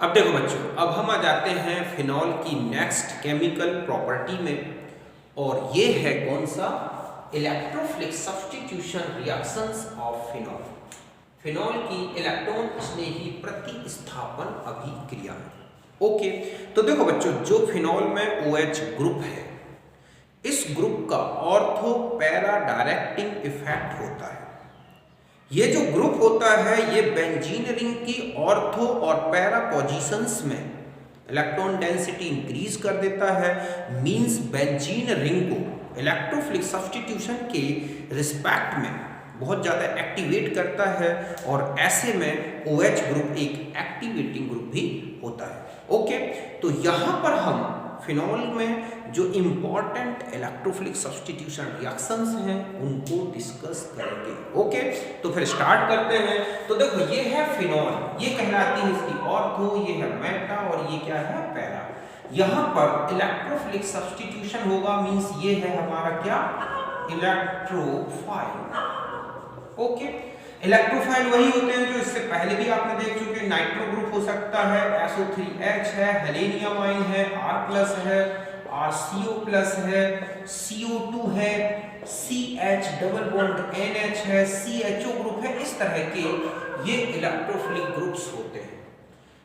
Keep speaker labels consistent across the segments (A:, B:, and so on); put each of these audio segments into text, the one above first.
A: अब देखो बच्चों, अब हम आ जाते हैं फिनॉल की नेक्स्ट केमिकल प्रॉपर्टी में, और ये है कौन सा, electrophilic substitution reactions of phenol. Phenol की इलेक्ट्रॉन स्नेही प्रतिस्थापन अभिक्रिया। ओके, तो देखो बच्चों, जो फिनॉल में OH ग्रुप है, इस ग्रुप का ऑर्थो पैरा डायरेक्टिंग इफेक्ट होता है। ये जो ग्रुप होता है ये बेंजीन रिंग की ऑर्थो और पैरा पोजीशंस में इलेक्ट्रॉन डेंसिटी इंक्रीज कर देता है। मींस बेंजीन रिंग को इलेक्ट्रोफिलिक सब्स्टिट्यूशन के रिस्पेक्ट में बहुत ज़्यादा एक्टिवेट करता है, और ऐसे में OH ग्रुप एक एक्टिवेटिंग ग्रुप भी होता है। ओके, तो यहाँ पर हम फिनॉल में जो इम्पॉर्टेंट इलेक्ट्रोफिलिक सब्स्टिट्यूशन रिएक्शंस हैं उनको डिस्कस करेंगे। ओके, तो फिर स्टार्ट करते हैं। तो देखो, ये है फिनॉल, ये कहलाती है इसकी ऑर्थो, ये है मेटा, और ये क्या है, पैरा। यहाँ पर इलेक्ट्रोफिलिक सब्स्टिट्यूशन होगा, मींस ये है हमारा क्या, इलेक्ट्रोफाइल। ओके, इलेक्ट्रोफाइल वही होते हैं जो इससे पहले भी आपने देख चुके। नाइट्रो ग्रुप हो सकता है, SO3H है, हेलेनियम आयन है, R+ है, RCO+ है, CO2 है, CH डबल बॉन्ड NH है, CHO ग्रुप है। इस तरह के ये इलेक्ट्रोफिलिक ग्रुप्स होते हैं।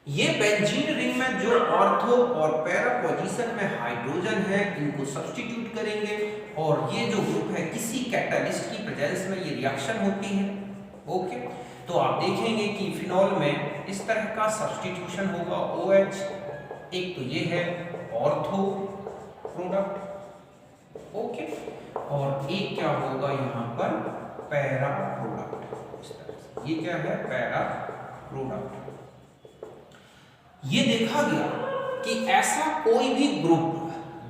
A: ये बेंजीन रिंग में जो ऑर्थो और पैरा पोजीशन में हाइड्रोजन है, इनको सब्स्टिट्यूट करेंगे, और ये जो ग्रुप है किसी कैटालिस्ट की प्रेजेंस में ये रिएक्शन होती है। ओके, तो आप देखेंगे कि फिनॉल में इस तरह का सब्स्टिट्यूशन होगा। OH, एक तो ये है ऑर्थो प्रोडक्ट, ओके, और एक क्या होगा यहाँ पर, पैरा प्रोडक्ट। इस तरह से ये क्या है, पैरा प्रोडक्ट। ये देखा गया कि ऐसा कोई भी ग्रुप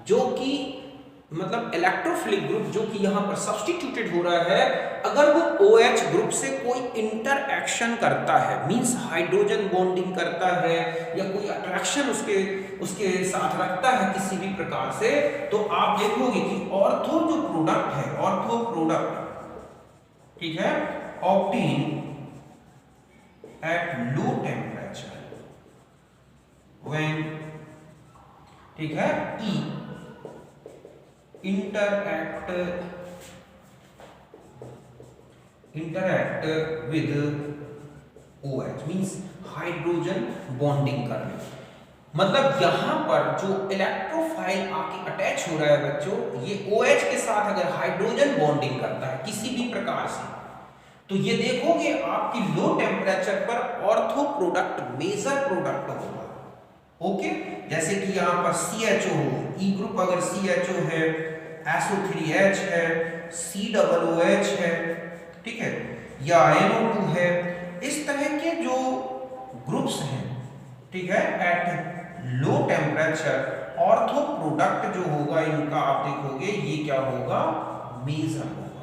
A: जो कि मतलब इलेक्ट्रोफिलिक ग्रुप जो कि यहाँ पर सब्स्टिट्यूटेड हो रहा है, अगर वो OH ग्रुप से कोई इंटरएक्शन करता है, मींस हाइड्रोजन बॉन्डिंग करता है या कोई अट्रैक्शन उसके साथ रखता है किसी भी प्रकार से, तो आप देखोगे कि ऑर्थो जो प्रोडक्ट है, ऑर्थो प्रोडक्ट, ठीक है, obtain at low temperature when, ठीक है, E interact with OH, means hydrogen bonding करने। मतलब यहां पर जो इलेक्ट्रोफाइल आके अटैच हो रहा है बच्चों, ये OH के साथ अगर हाइड्रोजन बॉन्डिंग करता है किसी भी प्रकार से, तो ये देखोगे आपकी लो टेम्परेचर पर ऑर्थो प्रोडक्ट मेजर प्रोडक्ट होगा। ओके, जैसे कि यहां पर CHO हो, E ग्रुप अगर CHO है, SO3H है, COOH है, ठीक है, या NO2 है, इस तरह के जो ग्रुप्स हैं, ठीक है, at low temperature ortho product जो होगा इनका आप देखोगे ये क्या होगा, मेजर होगा।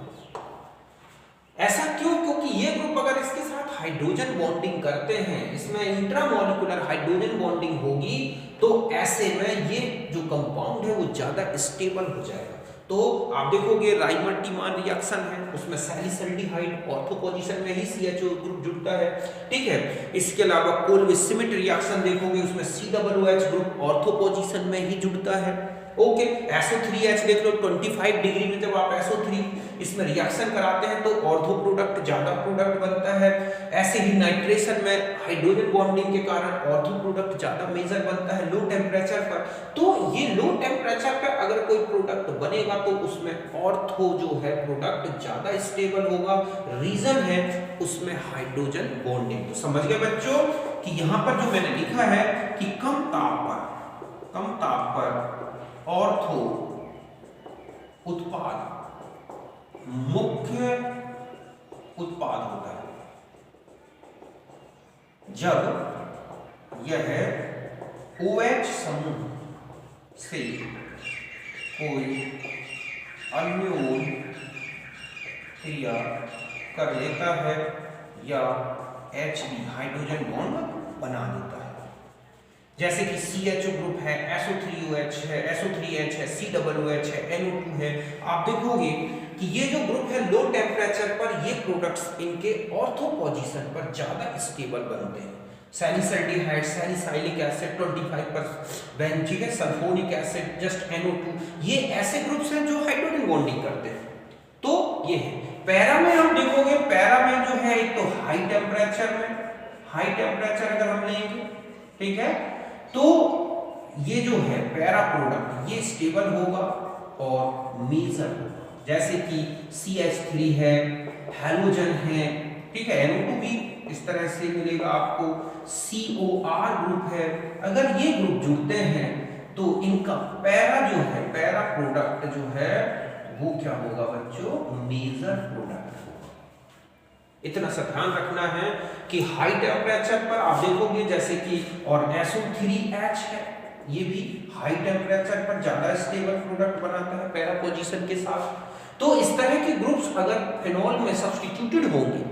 A: ऐसा क्यों? क्योंकि ये ग्रुप अगर इसके साथ हाइड्रोजन बॉन्डिंग करते हैं, इसमें इंट्रामोलिकुलर हाइड्रोजन बॉन्डिंग होगी, तो ऐसे में ये जो कंपाउंड है वो ज्यादा स्टेबल हो जाएगा। तो आप देखोगे राइमर-टीमान रिएक्शन है, उसमें सैलिसल्डिहाइड ऑर्थो पोजीशन में ही CHO ग्रुप जुड़ता है, ठीक है। इसके अलावा कोलविसिमिट रिएक्शन देखोगे, उसमें COOH ग्रुप ऑर्थो पोजीशन में ही जुड़ता है। ओके, SO3H देख लो, 25 डिग्री में जब आप SO3 इसमें रिएक्शन कराते हैं तो ऑर्थो प्रोडक्ट ज्यादा प्रोडक्ट बनता है। ऐसे ही नाइट्रेशन में हाइड्रोजन बॉन्डिंग के कारण ऑर्थो प्रोडक्ट ज्यादा मेजर बनता है लो टेम्परेचर पर। तो ये लो टेम्परेचर पर अगर कोई प्रोडक्ट बनेगा तो उसमें ऑर्थो जो है प्रोडक्ट ज्यादा स्टेबल होगा। रीजन है उसमें हाइड्रोजन बॉन्डिंग। तो समझ गए बच्चों कि यहाँ पर जो मैंने लिखा है कि कम ताप पर ऑर्थो उत्पाद मुख्य उत्पाद होता है जब यह OH समूह से कोई अन्योन क्रिया कर लेता है या Hb हाइड्रोजन बॉन्ड बना देता है। जैसे कि CHO ग्रुप है, SO3OH है, SO3H है, COOH है, NO2 है। आप देखोगे कि ये जो ग्रुप है लो टेम्परेचर पर ये प्रोडक्ट्स इनके ऑर्थो पोजीशन पर ज्यादा स्टेबल बनते हैं। सैलिसल्डिहाइड, सैलिसाइलिक एसिड 25%, ठीक है, सल्फोनिक एसिड, जस्ट NO2, ये ऐसे ग्रुप्स हैं जो हाइड्रोजन बॉन्डिंग करते हैं। तो ये है पैरा में, हम देखोगे पैरा में जो है एक तो हाई टेम्परेचर में, हाई टेम्परेचर अगर हम लेंगे, ठीक है, तो ये जो है पैरा प्रोडक्ट ये स्टेबल होगा और मेजर होगा, जैसे कि CH3 है, हैलोजन है, ठीक है, NO2 भी इस तरह से मिलेगा आपको, COR ग्रुप है, अगर ये ग्रुप जुड़ते हैं तो इनका पैरा जो है, पैरा प्रोडक्ट जो है वो क्या होगा बच्चों, मेजर प्रोडक्ट होगा। इतना सा ध्यान रखना है कि हाई टेम्परेचर पर आप देखोगे जैसे कि और SO3H है, ये भी हाई टेम्परेचर पर ज्यादा स्टेबल प्रोडक्ट बनाता है पैरा पोजीशन के साथ। तो इस तरह के ग्रुप्स अगर फिनॉल में सब्स्टिट्यूटेड होंगे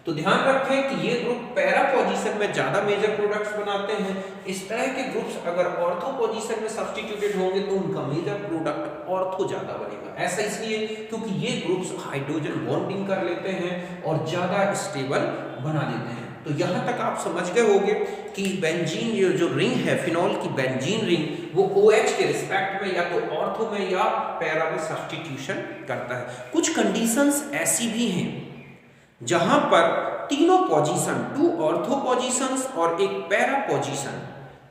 A: तो ध्यान रखें कि ये ग्रुप पैरा पोजीशन में ज्यादा मेजर प्रोडक्ट्स बनाते हैं। इस तरह के ग्रुप्स अगर ऑर्थो पोजीशन में सब्स्टिट्यूटेड होंगे तो उनका मेजर प्रोडक्ट ऑर्थो ज्यादा बनेगा। ऐसा इसलिए क्योंकि ये ग्रुप्स हाइड्रोजन बॉन्डिंग कर लेते हैं और ज्यादा स्टेबल बना देते हैं। तो यहाँ तक आप समझ गए होंगे कि बेंजीन जो रिंग है, फिनॉल की बेंजीन रिंग, वो OH के रिस्पेक्ट में या तो ऑर्थो में या पैरा में सब्स्टिट्यूशन करता है। कुछ कंडीशंस ऐसी भी हैं जहां पर तीनों पोजीशन, 2 ऑर्थो पोजीशंस और एक पैरा पोजीशन,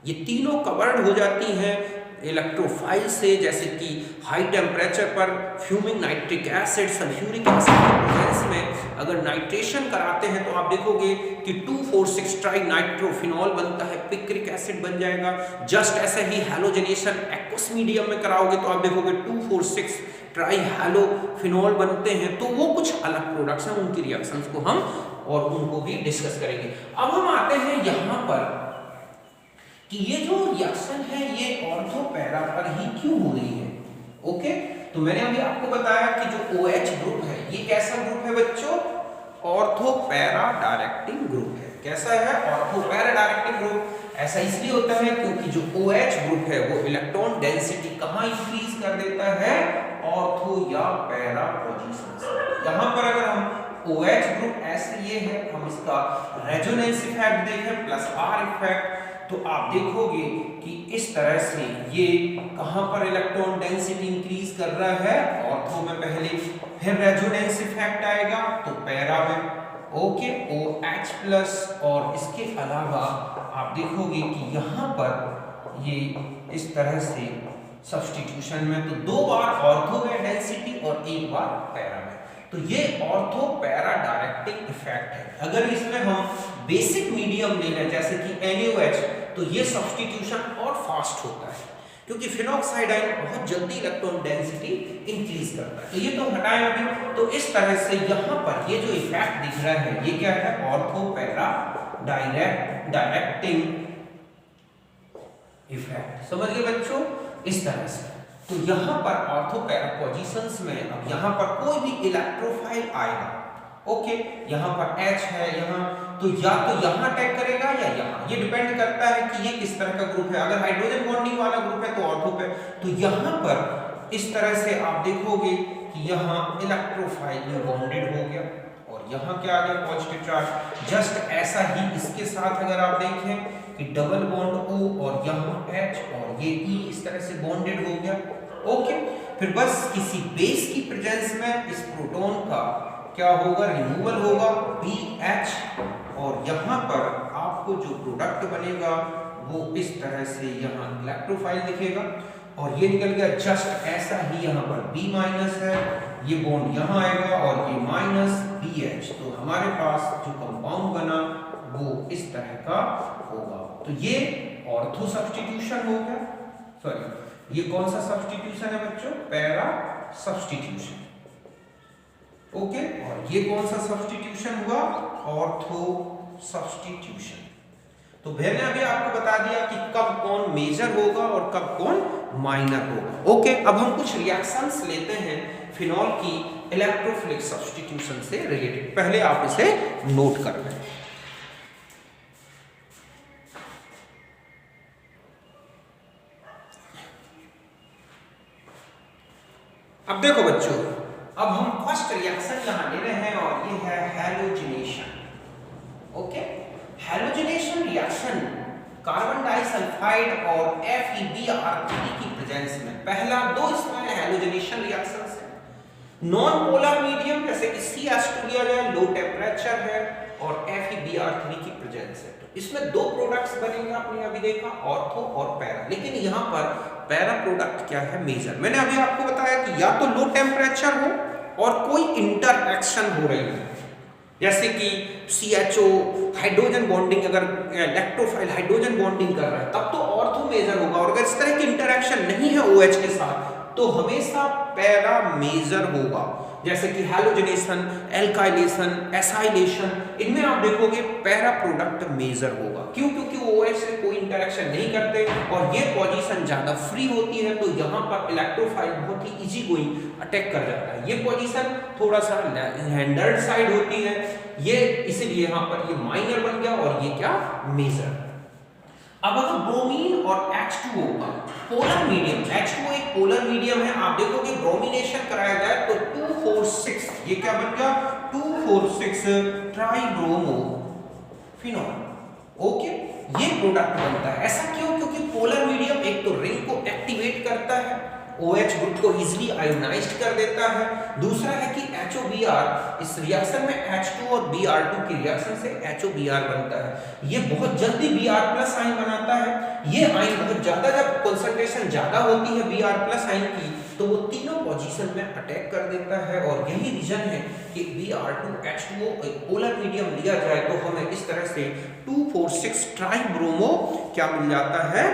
A: ये तीनों कवर्ड हो जाती हैं इलेक्ट्रोफाइल से, जैसे कि हाई टेम्परेचर पर fuming nitric acid, sulphuric acid के प्रेजेंस में अगर नाइट्रेशन कराते हैं तो आप देखोगे कि 2,4,6 ट्राई नाइट्रोफिनॉल बनता है, पिक्रिक एसिड बन जाएगा। जस्ट ऐसे ही हैलोजनेशन एक्वस मीडियम में कराओगे तो आप देखोगे 2,4,6 ट्राई हैलोफिनॉल बनते हैं। तो वो कुछ अलग प्रोडक्ट्स हैं, उनकी रिएक्शंस को हम और उनको भी डिस्कस करेंगे। अब हम आते हैं यहाँ पर कि ये जो रिएक्शन है ये ऑर्थो पैरा पर ही क्यों हो रही है। ओके, तो मैंने अभी आपको बताया कि जो OH ग्रुप है ये कैसा ग्रुप है बच्चों, ऑर्थो पैरा डायरेक्टिंग ग्रुप है। कैसा है, ऑर्थो पैरा डायरेक्टिंग ग्रुप। ऐसा इसलिए होता है क्योंकि जो OH ग्रुप है वो इलेक्ट्रॉन डेंसिटी कहाँ इंक्रीज कर देता है, ऑर्थो या पैरा पोजीशन से। यहाँ पर अगर हम OH ग्रुप ऐसे ये है, हम इसका रेजोनेंस इफेक्ट देखें प्लस R इफेक्ट, तो आप देखोगे कि इस तरह से ये कहां पर इलेक्ट्रॉन डेंसिटी इंक्रीज कर रहा है, ऑर्थो में पहले, फिर रेजोनेंस इफेक्ट आएगा तो पैरा में। ओके, OH प्लस, और इसके अलावा आप देखोगे कि यहां पर ये इस तरह से सब्स्टिट्यूशन में तो 2 बार ऑर्थो में डेंसिटी और 1 बार पैरा में। तो ये ऑर्थो पैरा डायरेक्टिंग इफेक्ट है। अगर इसमें हम बेसिक मीडियम ले लें जैसे कि NaOH, तो ये सब्स्टिट्यूशन और फास्ट होता है क्योंकि फिनॉक्साइड आयन बहुत जल्दी इलेक्ट्रॉन डेंसिटी इंक्रीज करता है। तो ये तो हटाएं अभी। तो इस तरह से यहाँ पर ये जो इफेक्ट दिख रहा है ये क्या है, ऑर्थो पैरा डायरेक्टिंग इफेक्ट। समझ गए बच्चों, इस तरह से। तो यहाँ पर ऑर्थो पैरा पोजीशंस में अब यहाँ पर कोई भी इलेक्ट्रोफाइल आएगा, ओके, यहाँ पर H है यहाँ, तो या तो यहाँ अटैक करेगा या यहाँ, ये डिपेंड करता है कि ये किस तरह का ग्रुप है। अगर हाइड्रोजन बॉन्डिंग वाला ग्रुप है तो ऑर्थो पे, तो यहाँ पर इस तरह से आप देखोगे कि यहाँ इलेक्ट्रोफाइल में बॉन्डेड हो गया और यहाँ क्या आ गया, पॉजिटिव चार्ज। जस्ट ऐसा ही इसके साथ अगर आप देखें कि डबल बॉन्ड O और यहाँ H और ये E इस तरह से बॉन्डेड हो गया। ओके, फिर बस किसी बेस की प्रेजेंस में इस प्रोटॉन का क्या होगा, रिमूवल होगा, BH, और यहाँ पर आपको जो प्रोडक्ट बनेगा वो इस तरह से यहाँ इलेक्ट्रोफाइल दिखेगा और ये निकल गया। जस्ट ऐसा ही यहाँ पर B माइनस है, ये बॉन्ड यहाँ आएगा और ये माइनस BH, तो हमारे पास जो कंपाउंड बना वो इस तरह का होगा। तो ये ऑर्थो सब्स्टिट्यूशन हो गया, सॉरी ये कौन सा सब्स्टिट्यूशन है बच्चों, पैरा सब्स्टिट्यूशन। ओके, और ये कौन सा सब्स्टिट्यूशन हुआ, ऑर्थो सब्स्टिट्यूशन। तो मैंने अभी आपको बता दिया कि कब कौन मेजर होगा और कब कौन माइनर होगा। ओके, अब हम कुछ रिएक्शंस लेते हैं फिनॉल की इलेक्ट्रोफिलिक सब्स्टिट्यूशन से रिलेटेड। पहले आप इसे नोट कर लें। अब देखो बच्चों, अब हम फर्स्ट रिएक्शन यहां ले रहे हैं और ये है halogenation. Okay, halogenation reaction carbon disulphide और FeBr3 की प्रेजेंस में। पहला दो इसमें हैलोजनेशन रिएक्शंस है। नॉन पोलर मीडियम जैसे कि CH2 लिया जाए, लो टेम्परेचर है और FeBr3 की प्रेजेंस है, तो इसमें दो प्रोडक्ट्स बनेंगे, आपने अभी देखा ऑर्थो और पैरा। लेकिन यहाँ पर पैरा प्रोडक्ट क्या है, मेजर। मैंने अभी आपको बताया कि या तो लो टेम्परेचर हो और कोई इंटरएक्शन हो रही है, जैसे कि CHO हाइड्रोजन बॉन्डिंग, अगर इलेक्ट्रोफाइल हाइड्रोजन बॉन्डिंग कर रहा है तब तो ऑर्थो मेजर होगा, और अगर इस तरह की इंटरएक्शन नहीं है OH के साथ तो हमेशा पैरा मेजर होगा। जैसे कि हैलोजनेशन, एल्काइलेशन, एसाइलेशन, इनमें आप देखोगे पैरा प्रोडक्ट मेजर होगा। क्यों? क्योंकि OH से कोई इंटरेक्शन नहीं करते और ये पोजीशन ज्यादा फ्री होती है, तो यहाँ पर इलेक्ट्रोफाइल बहुत ही इजी गोइंग अटैक कर जाता है। ये पोजीशन थोड़ा सा हैंडल्ड साइड होती है, ये इसलिए यहाँ पर ये माइनर बन गया और ये क्या, मेजर। अब अगर ब्रोमीन और H2O का पोलर मीडियम, H2O एक पोलर मीडियम है, आप देखोगे ब्रोमिनेशन कराया जाए तो 2,4,6, ये क्या बन गया, 2,4,6 ट्राइब्रोमो फिनॉल। ओके, ये प्रोडक्ट बनता है। ऐसा क्यों? क्योंकि पोलर मीडियम एक तो रिंग को एक्टिवेट करता है, OH ग्रुप को इजीली आयोनाइज्ड कर देता है, दूसरा है कि HOBr, इस रिएक्शन में H2 और Br2 की रिएक्शन से HOBr बनता है। ये बहुत जल्दी Br+ आयन बनाता है। ये आयन बहुत ज्यादा, जब कंसंट्रेशन ज्यादा होती है Br+ आयन की, तो वो तीनों पोजीशन में अटैक कर देता है, और यही रीजन है कि Br2 H2O पोलर मीडियम लिया जाए तो हमें इस तरह से 2,4,6 ट्राइब्रोमो क्या मिल जाता है,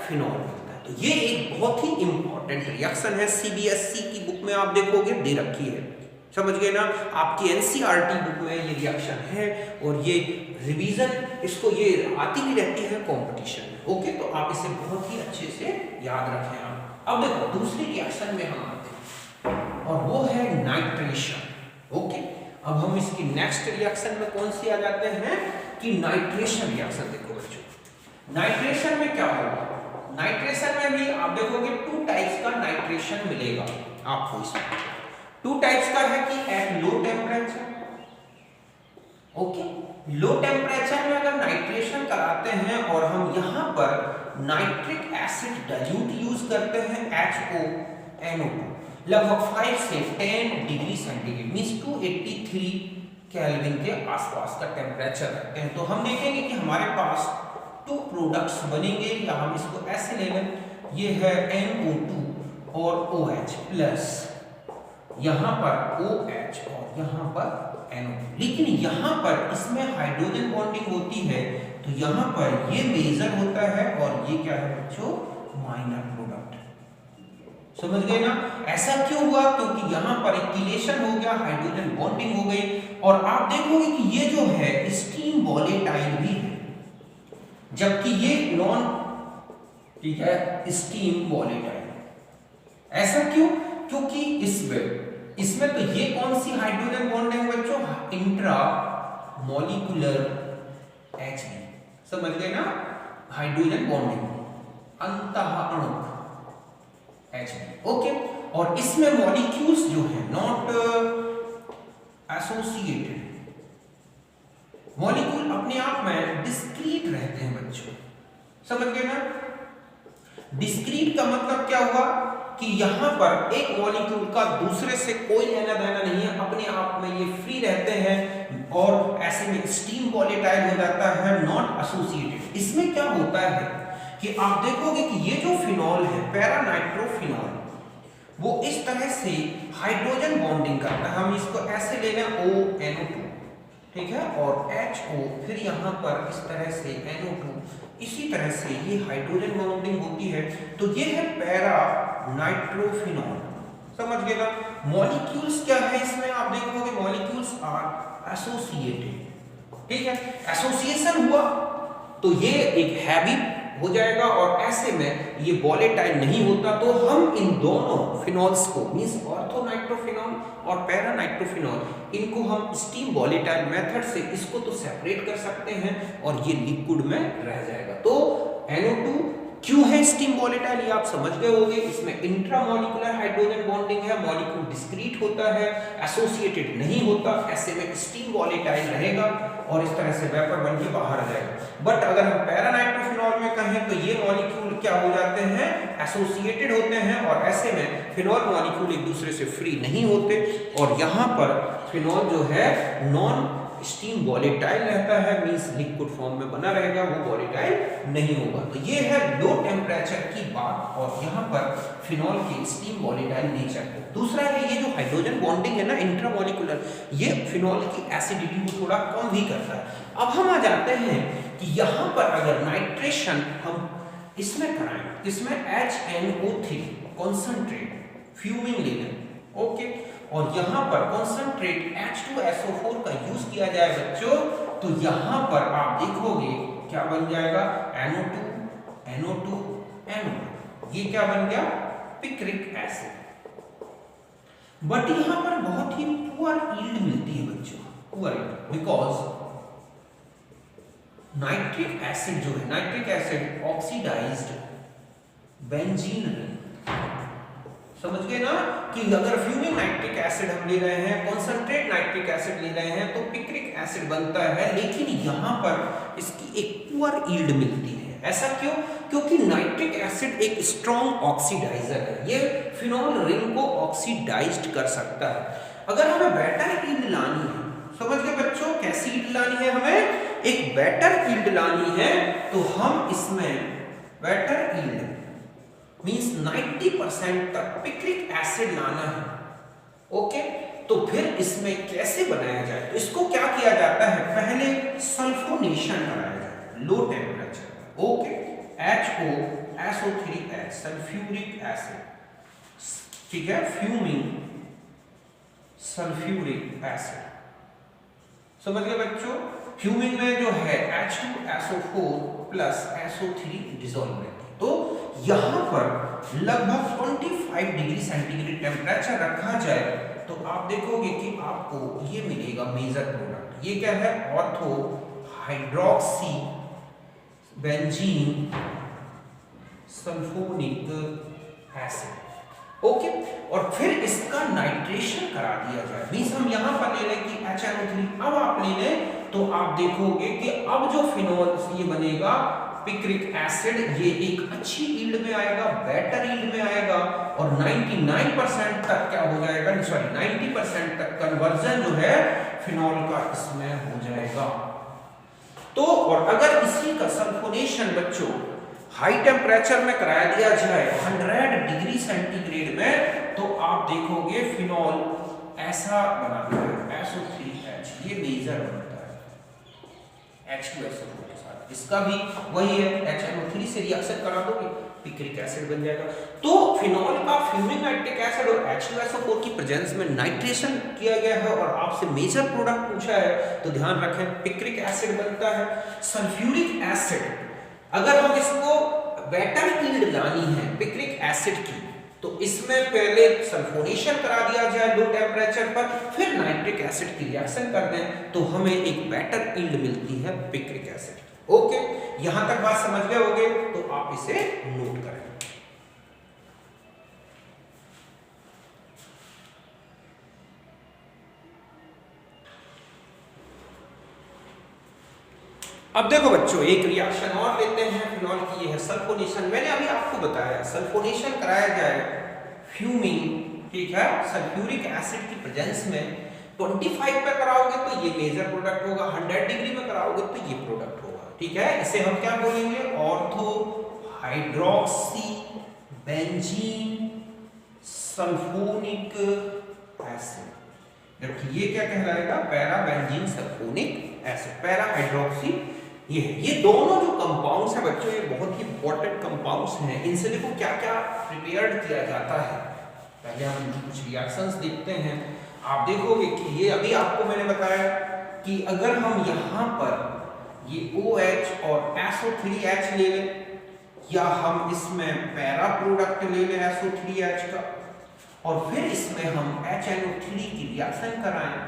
A: फिनॉल। तो ये एक बहुत ही इंपॉर्टेंट रिएक्शन है, CBSE की बुक में आप देखोगे दे रखी है, समझ गए ना। आपकी NCERT बुक में ये रिएक्शन है, और ये रिवीजन इसको ये आती भी रहती है कंपटीशन में। ओके, तो आप इसे बहुत ही अच्छे से याद रखें आप। अब देखो दूसरी रिएक्शन में हम आते हैं, और वो है नाइट्रेशन। ओके, अब हम इसकी नेक्स्ट रिएक्शन में कौन सी आ जाते हैं कि नाइट्रेशन रिएक्शन। देखो बच्चों, नाइट्रेशन में क्या होगा, नाइट्रेशन में भी आप देखोगे 2 टाइप्स का नाइट्रेशन मिलेगा आपको। इसमें 2 टाइप्स का है कि at low temperature. Okay, low temperature में अगर नाइट्रेशन कराते हैं और हम यहाँ पर नाइट्रिक एसिड डाइल्यूट यूज करते हैं HONO2, लगभग 5 से 10 डिग्री सेंटीग्रेड मींस 283 केल्विन के आसपास का टेम्परेचर रखते हैं, तो हम देखेंगे कि हमारे पास 2 प्रोडक्ट्स बनेंगे, या हम इसको ऐसे ले लें, ये है NO2 और OH प्लस, यहाँ पर OH और यहाँ पर NO2। लेकिन यहाँ पर इसमें हाइड्रोजन बॉन्डिंग होती है, तो यहाँ पर ये मेजर होता है और ये क्या है बच्चों, माइनर प्रोडक्ट। समझ गए ना। ऐसा क्यों हुआ? क्योंकि यहाँ पर एक किलेशन हो गया, हाइड्रोजन बॉन्डिंग हो गई, और आप देखोगे कि ये जो है स्टीम वॉलेटाइल भी है, जबकि ये नॉन, ठीक है, स्टीम वॉलेटाइल। ऐसा क्यों? क्योंकि इसमें तो ये कौन सी हाइड्रोजन बॉन्ड है बच्चों, इंट्रा मॉलिक्यूलर HB। समझ गए ना, हाइड्रोजन बॉन्डिंग अंतः अणु HB। ओके, और इसमें मॉलिक्यूल्स जो है नॉट एसोसिएटेड, मॉलिक्यूल अपने आप में डिस्क्रीट रहते हैं बच्चों। समझ गए ना। डिस्क्रीट का मतलब क्या हुआ कि यहां पर एक मॉलिक्यूल का दूसरे से कोई लेना देना नहीं है, अपने आप में ये फ्री रहते हैं, और ऐसे में स्टीम वॉलेटाइल हो जाता है, नॉट एसोसिएटेड। इसमें क्या होता है कि आप देखोगे कि ये जो फिनॉल है, पैरा नाइट्रोफिनॉल, वो इस तरह से हाइड्रोजन बॉन्डिंग करता है। हम इसको ऐसे ले लें ONO2, ठीक है, और HO, फिर यहाँ पर इस तरह से NO2, इसी तरह से ये हाइड्रोजन बॉन्डिंग होती है, तो ये है पैरा नाइट्रोफिनॉल। समझ गए ना। मॉलिक्यूल्स क्या है इसमें, आप देखोगे मॉलिक्यूल्स आर एसोसिएटेड, ठीक है, एसोसिएशन हुआ तो ये एक हैवी हो जाएगा, और ऐसे में ये वॉलेटाइल नहीं होता, तो हम इन दोनों फिनॉल्स को मींस ऑर्थोनाइट्रोफिनॉल और पैरा नाइट्रोफिनॉल, इनको हम स्टीम वॉलेटाइल मेथड से इसको तो सेपरेट कर सकते हैं, और ये लिक्विड में रह जाएगा। तो NO2 क्यों है स्टीम वॉलेटाइल, ये आप समझ गए होंगे। इसमें इंट्रामॉलिक्यूलर हाइड्रोजन बॉन्डिंग है, मॉलिक्यूल डिस्क्रीट होता है, एसोसिएटेड नहीं होता, ऐसे में स्टीम वॉलेटाइल रहेगा। और इस तरह से वेपर बन के बाहर आ जाएगा। बट अगर हम पैरा नाइट्रोफिनॉल में कहें तो ये मॉलिक्यूल क्या हो जाते हैं, एसोसिएटेड होते हैं, और ऐसे में फिनॉल मॉलिक्यूल एक दूसरे से फ्री नहीं होते, और यहाँ पर फिनॉल जो है नॉन स्टीम वॉलेटाइल रहता है, मींस लिक्विड फॉर्म में बना रहेगा, वो वॉलेटाइल नहीं होगा। तो ये है लो टेम्परेचर की बात, और यहाँ पर फिनॉल के स्टीम वॉलेटाइल नेचर है। दूसरा है ये जो हाइड्रोजन बॉन्डिंग है ना इंट्रामॉलिक्यूलर, ये फिनॉल की एसिडिटी को थोड़ा कम भी करता है। अब हम आ जाते हैं कि यहाँ पर अगर नाइट्रेशन हम इसमें कराएं, इसमें HNO3 कॉन्सेंट्रेट फ्यूमिंग ले लें, ओके, और यहाँ पर कॉन्सेंट्रेट H2SO4 का यूज किया जाए बच्चों, तो यहाँ पर आप देखोगे क्या बन जाएगा, NO2 NO2 NO2, ये क्या बन गया, पिक्रिक एसिड। बट यहाँ पर बहुत ही पुअर यील्ड मिलती है बच्चों, poor yield, because nitric acid जो है, nitric acid oxidized benzene ring, समझ गए ना, कि अगर फ्यूमिंग नाइट्रिक एसिड हम ले रहे हैं, कॉन्सेंट्रेट नाइट्रिक एसिड ले रहे हैं, तो पिक्रिक एसिड बनता है, लेकिन यहाँ पर इसकी एक पुअर यील्ड मिलती है। ऐसा क्यों? क्योंकि नाइट्रिक एसिड एक स्ट्रॉन्ग ऑक्सीडाइजर है, ये फिनॉल रिंग को ऑक्सीडाइज्ड कर सकता है। अगर हमें बेटर यील्ड लानी है, समझ गए बच्चों, कैसी यील्ड लानी है, हमें एक बेटर यील्ड लानी है, तो हम इसमें बेटर यील्ड मींस 90% तक पिक्रिक एसिड लाना है, ओके। तो फिर इसमें कैसे बनाया जाए, तो इसको क्या किया जाता है, पहले सल्फोनेशन कराया जाता है low temperature, okay, HOSO3H sulphuric acid, ठीक है, फ्यूमिंग सल्फ्यूरिक एसिड, समझ गए बच्चों। फ्यूमिंग में जो है H2SO4 प्लस SO3 डिसॉल्व रहती है, तो यहाँ पर लगभग 25 डिग्री सेंटीग्रेड टेम्परेचर रखा जाए, तो आप देखोगे कि आपको ये मिलेगा मेजर प्रोडक्ट। ये क्या है, ortho hydroxy benzene sulphonic acid, okay. और फिर इसका नाइट्रेशन करा दिया जाए, मींस हम यहाँ पर ले लें कि HNO3, अब आप ले लें तो आप देखोगे कि अब जो फिनॉल ये बनेगा पिक्रिक एसिड, ये एक अच्छी यील्ड में आएगा, बेटर यील्ड में आएगा, और 99% तक क्या हो जाएगा, सॉरी 90% तक कन्वर्जन जो है फिनॉल का इसमें हो जाएगा। तो और अगर इसी का सल्फोनेशन बच्चों हाई टेम्परेचर में कराया दिया जाए 100 डिग्री सेंटीग्रेड में, तो आप देखोगे फिनॉल ऐसा बनाता है SO3H, ये मेजर बनता है H2SO4 के साथ, इसका भी वही है, HNO3 से रिएक्शन करा दोगे पिक्रिक एसिड बन जाएगा। तो फिनॉल का फ्यूमिंग नाइट्रिक एसिड और H2SO4 की प्रेजेंस में नाइट्रेशन किया गया है, और आपसे मेजर प्रोडक्ट पूछा है, तो ध्यान रखें पिक्रिक एसिड बनता है। सल्फ्यूरिक एसिड, अगर हम इसको बेटर यील्ड लानी है पिक्रिक एसिड की, तो इसमें पहले सल्फोनेशन करा दिया जाए लो टेम्परेचर पर, फिर नाइट्रिक एसिड की रिएक्शन कर दें, तो हमें एक बेटर यील्ड मिलती है पिक्रिक एसिड, ओके। यहां तक बात समझ गए होंगे, तो आप इसे नोट करें। अब देखो बच्चों, एक रिएक्शन और लेते हैं फिनॉल की, ये है सल्फोनेशन। मैंने अभी आपको बताया सल्फोनेशन कराया जाए फ्यूमिंग, ठीक है, सल्फ्यूरिक एसिड की प्रेजेंस में 25 पे कराओगे तो ये मेजर प्रोडक्ट होगा, 100 डिग्री में कराओगे तो ये प्रोडक्ट होगा, ठीक है। इसे हम क्या बोलेंगे, ortho hydroxy benzene sulphonic acid, जबकि ये क्या कहलाएगा, para benzene sulphonic acid, para hydroxy. ये दोनों जो कंपाउंड्स हैं बच्चों, ये बहुत ही इंपॉर्टेंट कंपाउंड्स हैं। इनसे देखो क्या क्या प्रिपेयर्ड किया जाता है। पहले हम कुछ रिएक्शंस देखते हैं, आप देखोगे कि ये अभी आपको मैंने बताया कि अगर हम यहाँ पर ये OH और SO3H ले लें, या हम इसमें पैरा प्रोडक्ट ले लें SO3H का, और फिर इसमें हम HNO3 की रिएक्शन कराएं,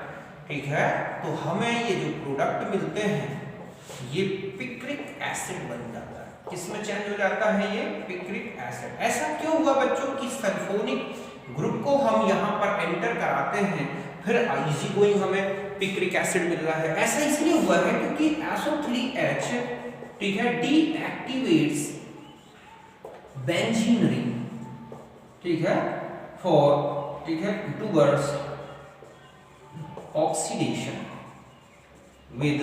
A: ठीक है, तो हमें ये जो प्रोडक्ट मिलते हैं ये पिक्रिक एसिड बन जाता है। किसमें चेंज हो जाता है, ये पिक्रिक एसिड। ऐसा क्यों हुआ बच्चों कि सल्फोनिक ग्रुप को हम यहाँ पर एंटर कराते हैं, फिर इजी गोइंग हमें पिक्रिक एसिड मिल रहा है। ऐसा इसलिए हुआ है क्योंकि SO3H, ठीक है, डीएक्टिवेट्स बेंजीन रिंग, ठीक है, फॉर, ठीक है, टुवर्ड्स ऑक्सीडेशन विद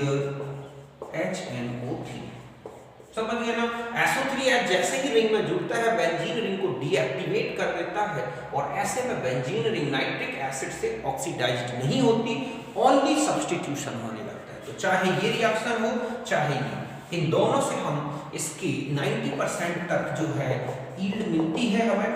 A: HNO3। समझ गए ना? SO3H जैसे ही रिंग में जुड़ता है बेंजीन रिंग को डीएक्टिवेट कर देता है और ऐसे में बेंजीन रिंग नाइट्रिक एसिड से ऑक्सीडाइज्ड नहीं होती, ओनली सब्स्टिट्यूशन होने लगता है। तो चाहे ये रिएक्शन हो चाहे ये, इन दोनों से हम इसकी 90% तक जो है यील्ड मिलती है हमें।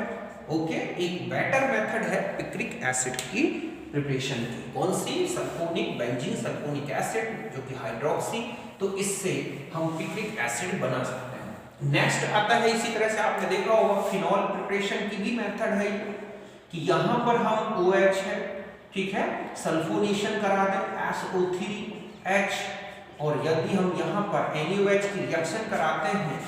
A: ओके, एक बेटर मेथड है पिक्रिक एसिड की प्रिपरेशन की। कौन सी? सल्फोनिक बेंजीन सल्फोनिक एसिड, जो कि हाइड्रोक्सी, तो इससे हम पिक्रिक एसिड बना सकते हैं। नेक्स्ट आता है, इसी तरह से आपने देखा होगा फिनॉल प्रिपरेशन की भी मेथड है ये, कि यहाँ पर हम OH है, ठीक है, सल्फोनेशन करा दें SO3H, और यदि हम यहाँ पर NaOH की रिएक्शन कराते हैं,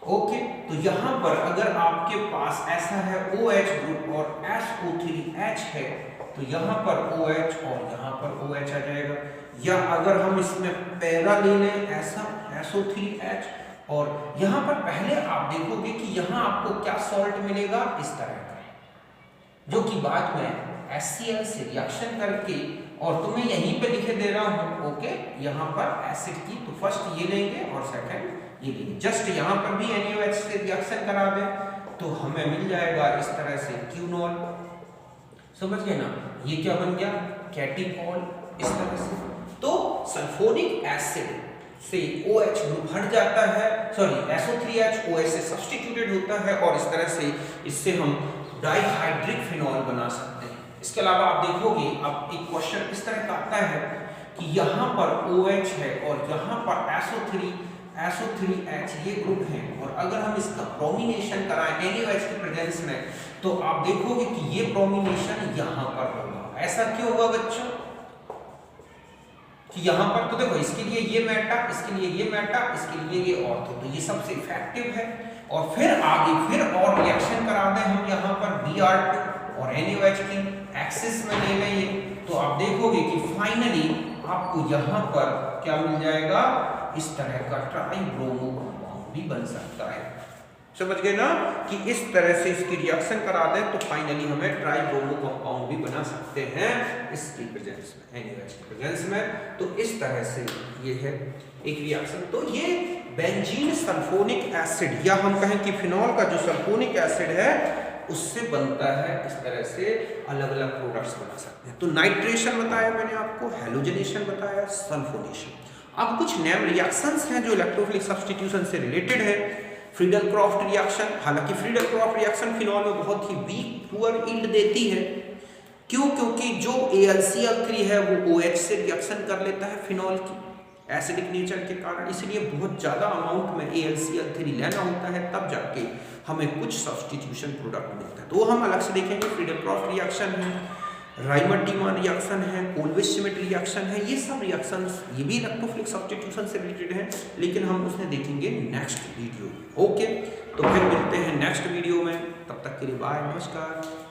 A: ओके, तो यहाँ पर अगर आपके पास ऐसा है OH ग्रुप और SO3H है, तो यहाँ पर OH और यहाँ पर OH आ जाएगा। या अगर हम इसमें पैरा ले लें ऐसा SO3H, और यहाँ पर पहले आप देखोगे कि यहाँ आपको क्या सॉल्ट मिलेगा, इस तरह का, जो कि बाद में HCl से रिएक्शन करके, और तुम्हें यहीं पे लिखे दे रहा हूँ, ओके, यहाँ पर एसिड की, तो फर्स्ट ये लेंगे और सेकंड ये लेंगे। जस्ट यहाँ पर भी NaOH से रिएक्शन करा दें तो हमें मिल जाएगा इस तरह से क्यूनॉल। समझ गए ना? ये क्या बन गया? कैटिकॉल, इस तरह से। तो सल्फोनिक एसिड से OH ग्रुप हट जाता है, सॉरी SO3H OH से सब्स्टिट्यूटेड होता है, और इस तरह से इससे हम डाइहाइड्रिक फिनॉल बना सकते हैं। इसके अलावा आप देखोगे, अब एक क्वेश्चन इस तरह का आता है कि यहाँ पर OH है और यहाँ पर SO3H ये ग्रुप है, और अगर हम इसका ब्रोमिनेशन कराएं NaOH की प्रेजेंस में, तो आप देखोगे कि ये ब्रोमिनेशन यहाँ पर होगा। ऐसा क्यों होगा बच्चों? कि यहाँ पर तो देखो, इसके लिए ये मेटा, इसके लिए ये मेटा, इसके लिए ये ऑर्थो, तो ये सबसे इफेक्टिव है। और फिर आगे फिर और रिएक्शन करा दें हम यहाँ पर Br2 और NaOH की एक्सिस में ले लें ये, तो आप देखोगे कि फाइनली आपको यहाँ पर क्या मिल जाएगा, इस तरह का ट्राइब्रोमो कंपाउंड भी बन सकता है। समझ गए ना? कि इस तरह से इसकी रिएक्शन करा दें तो फाइनली हमें ट्राइब्रोमो कंपाउंड भी बना सकते हैं इसकी प्रेजेंस में, NaOH की प्रेजेंस में। तो इस तरह से ये है एक रिएक्शन। तो ये बेंजीन सल्फोनिक एसिड, या हम कहें कि फिनॉल का जो सल्फोनिक एसिड है उससे बनता है, इस तरह से अलग अलग प्रोडक्ट्स बना सकते हैं। तो नाइट्रेशन बताया मैंने आपको, हेलोजनेशन बताया, सल्फोनेशन। अब कुछ नेम रिएक्शंस हैं जो इलेक्ट्रोफिलिक सब्स्टिट्यूशन से रिलेटेड है। फ्रीडल-क्रॉफ्ट रिएक्शन, हालांकि फ्रीडल-क्रॉफ्ट रिएक्शन फिनॉल में बहुत ही वीक पुअर यील्ड देती है। क्यों? क्योंकि जो AlCl3 है वो OH से रिएक्शन कर लेता है फिनॉल की एसिडिक नेचर के कारण, इसलिए बहुत ज़्यादा अमाउंट में AlCl3 लेना होता है, तब जाके हमें कुछ सब्स्टिट्यूशन प्रोडक्ट मिलता है। तो हम अलग से देखेंगे, फ्रीडल-क्रॉफ्ट रिएक्शन है, राइमर-डीमान रिएक्शन है, कोल्विच-श्मिट रिएक्शन है, ये सब रिएक्शंस ये भी इलेक्ट्रोफिलिक सब्स्टिट्यूशन से रिलेटेड है, लेकिन हम उसमें देखेंगे नेक्स्ट वीडियो। ओके, तो फिर मिलते हैं नेक्स्ट वीडियो में, तब तक के लिए बाय, नमस्कार।